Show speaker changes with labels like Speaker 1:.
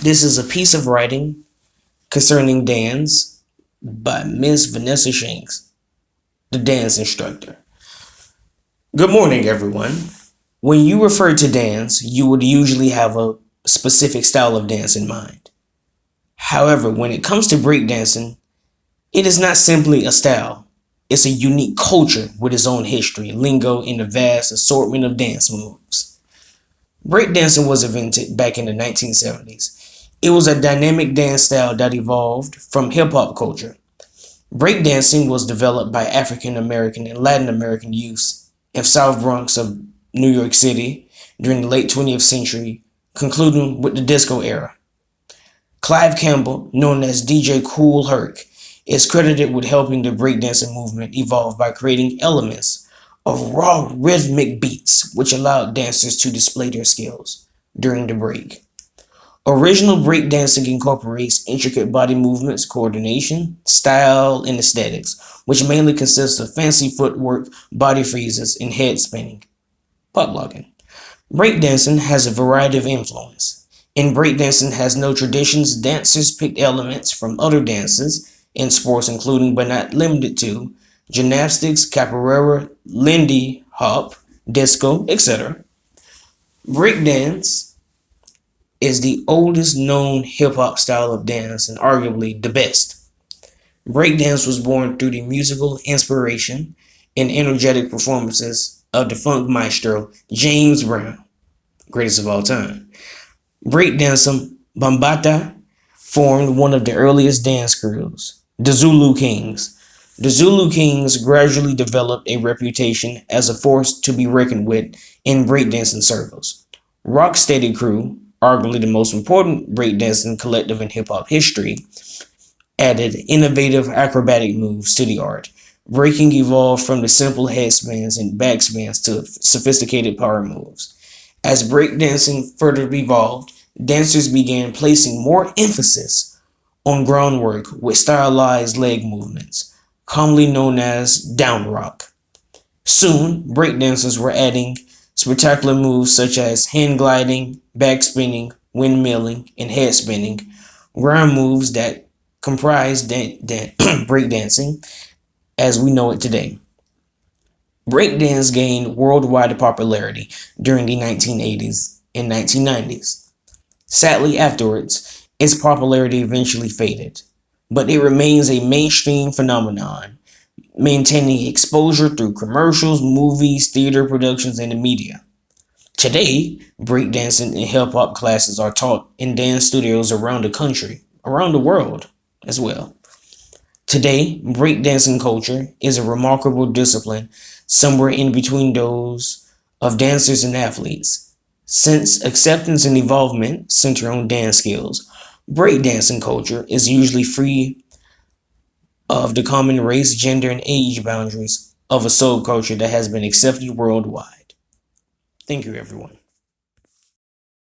Speaker 1: This is a piece of writing concerning dance by Miss Vanessa Shanks, the dance instructor. Good morning, everyone. When you refer to dance, you would usually have a specific style of dance in mind. However, when it comes to breakdancing, it is not simply a style. It's a unique culture with its own history, lingo, and a vast assortment of dance moves. Breakdancing was invented back in the 1970s. It was a dynamic dance style that evolved from hip-hop culture. Breakdancing was developed by African American and Latin American youths in South Bronx of New York City during the late 20th century, concluding with the disco era. Clive Campbell, known as DJ Kool Herc, is credited with helping the breakdancing movement evolve by creating elements of raw rhythmic beats which allowed dancers to display their skills during the break. Original breakdancing incorporates intricate body movements, coordination, style, and aesthetics, which mainly consists of fancy footwork, body freezes, and head spinning. Pop locking. Breakdancing has a variety of influence. In breakdancing has no traditions, dancers picked elements from other dances in sports including but not limited to gymnastics, capoeira, Lindy hop, disco, etc. Breakdance is the oldest known hip-hop style of dance and arguably the best. Breakdance was born through the musical inspiration and energetic performances of the funk maestro James Brown, greatest of all time. Breakdancer Bambaataa formed one of the earliest dance crews, the Zulu Kings. The Zulu Kings gradually developed a reputation as a force to be reckoned with in breakdancing circles. Rocksteady Crew, arguably the most important breakdancing collective in hip-hop history, added innovative acrobatic moves to the art. Breaking evolved from the simple headspins and backspins to sophisticated power moves. As breakdancing further evolved, dancers began placing more emphasis on groundwork with stylized leg movements, commonly known as down rock. Soon, breakdancers were adding spectacular moves such as hand gliding, backspinning, windmilling, and head spinning, ground moves that comprise breakdancing as we know it today. Breakdance gained worldwide popularity during the 1980s and 1990s. Sadly, afterwards, its popularity eventually faded, but it remains a mainstream phenomenon, maintaining exposure through commercials, movies, theater productions, and the media. Today, breakdancing and hip-hop classes are taught in dance studios around the country, around the world as well. Today, breakdancing culture is a remarkable discipline somewhere in between those of dancers and athletes. Since acceptance and involvement center on dance skills, breakdancing culture is usually free of the common race, gender, and age boundaries of a subculture that has been accepted worldwide. Thank you, everyone.